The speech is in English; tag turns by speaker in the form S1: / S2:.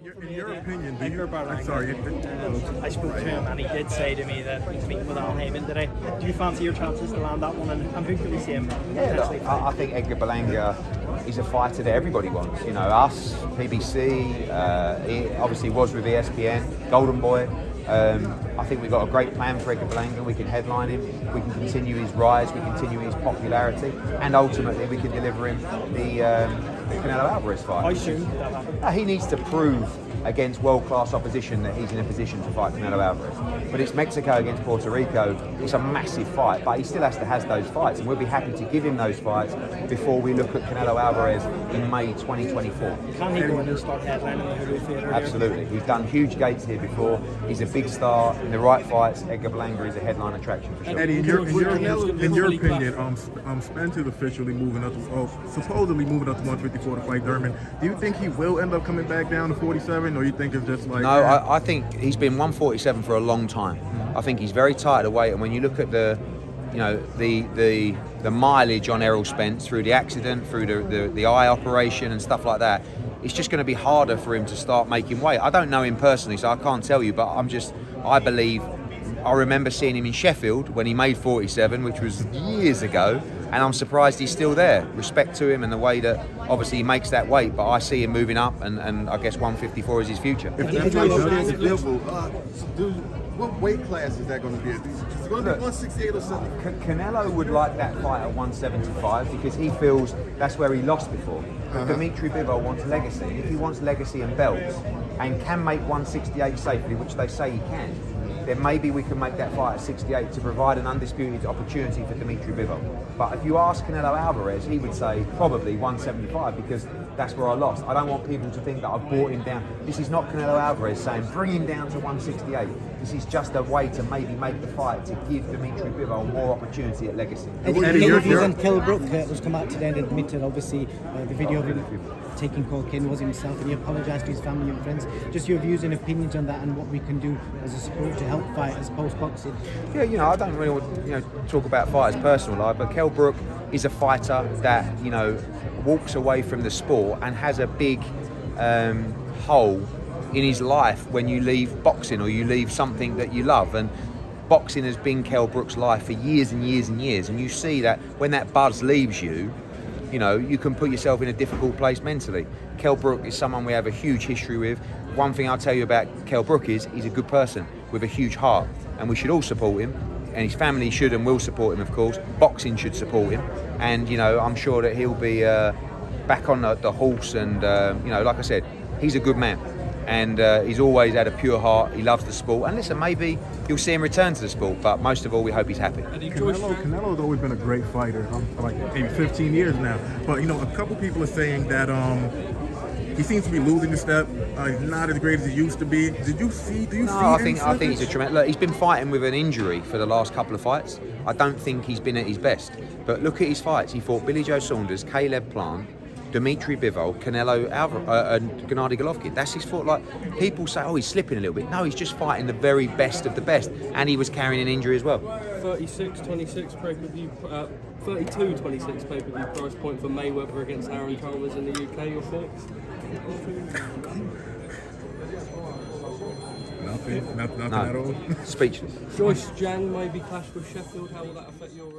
S1: In your opinion,
S2: I spoke to him and he did say to me that he's meeting with Elhem today. Do you fancy your chances to land that one, and who could we see him?
S3: Yeah, look, I think Edgar Berlanga is a fighter that everybody wants. You know, us, PBC, he obviously was with ESPN, Golden Boy. I think we've got a great plan for Edgar Berlanga. We can headline him, we can continue his rise, we can continue his popularity, and ultimately we can deliver him the Canelo-Alvarez fight.
S2: How soon could that happen?
S3: He needs to prove against world-class opposition that he's in a position to fight Canelo-Alvarez. But it's Mexico against Puerto Rico. It's a massive fight, but he still has to have those fights, and we'll be happy to give him those fights before we look at Canelo-Alvarez in May 2024.
S2: Can he go in and start headlining the Hulu Theater?
S3: Absolutely. He's done huge gates here before. He's a big star. In the right fights, Edgar Berlanga is a headline attraction for sure.
S1: Eddie, in your opinion, Spence is officially moving up, supposedly moving up to 154 to fight Thurman. Do you think he will end up coming back down to 47, or you think it's just like...
S3: No, I think he's been 147 for a long time. I think he's very tight of weight, and when you look at the, you know, the mileage on Errol Spence through the accident, through the eye operation and stuff like that, it's just going to be harder for him to start making weight. I don't know him personally, so I can't tell you, but I believe, I remember seeing him in Sheffield when he made 47, which was years ago, and I'm surprised he's still there. Respect to him and the way that obviously he makes that weight, but I see him moving up, and I guess 154 is his future.
S4: What weight class is that going to be? Is it going to be 168 or something?
S3: Canelo would like that fight at 175 because he feels that's where he lost before. But Dimitri Bivol wants legacy. If he wants legacy and belts and can make 168 safely, which they say he can, then maybe we can make that fight at 68 to provide an undisputed opportunity for Dimitri Bivol. But if you ask Canelo-Alvarez, he would say probably 175 because that's where I lost. I don't want people to think that I've brought him down. This is not Canelo-Alvarez saying bring him down to 168. This is just a way to maybe make the fight to give Dimitri Bivol more opportunity at legacy.
S5: Your views on Kell Brook has come out today and admitted, obviously, the video of him taking cocaine was himself, and he apologised to his family and friends. Just your views and opinions on that, and what we can do as a support to help fighters post-boxing.
S3: Yeah, you know, I don't really want talk about fighters' personal life, but Kell Brook is a fighter that, you know, walks away from the sport and has a big hole in his life when you leave boxing or you leave something that you love. And boxing has been Kell Brook's life for years and years and years, and you see that when that buzz leaves you, you know, you can put yourself in a difficult place mentally. Kell Brook is someone we have a huge history with. One thing I'll tell you about Kell Brook is he's a good person with a huge heart, and we should all support him, and his family should and will support him, of course. Boxing should support him, and, you know, I'm sure that he'll be back on the horse, and, you know, like I said, he's a good man. And he's always had a pure heart. He loves the sport. And listen, maybe you'll see him return to the sport, but most of all, we hope he's happy.
S1: Canelo's always been a great fighter, for like maybe 15 years now. But, you know, a couple people are saying that he seems to be losing the step. He's not as great as he used to be. Do you see?
S3: I think he's a tremendous. Look, he's been fighting with an injury for the last couple of fights. I don't think he's been at his best. But look at his fights. He fought Billy Joe Saunders, Caleb Plant, Dimitri Bivol, Canelo-Alvarez, and Gennady Golovkin. That's his fault. Like, people say, oh, he's slipping a little bit. No, he's just fighting the very best of the best, and he was carrying an injury as well.
S6: 36-26 pay-per-view, 32-26 pay-per-view price point for Mayweather against Aaron Chalmers in the UK. Your thoughts?
S1: Nothing at all.
S3: Speechless.
S6: Joyce Jang maybe clash with Sheffield. How will that affect your?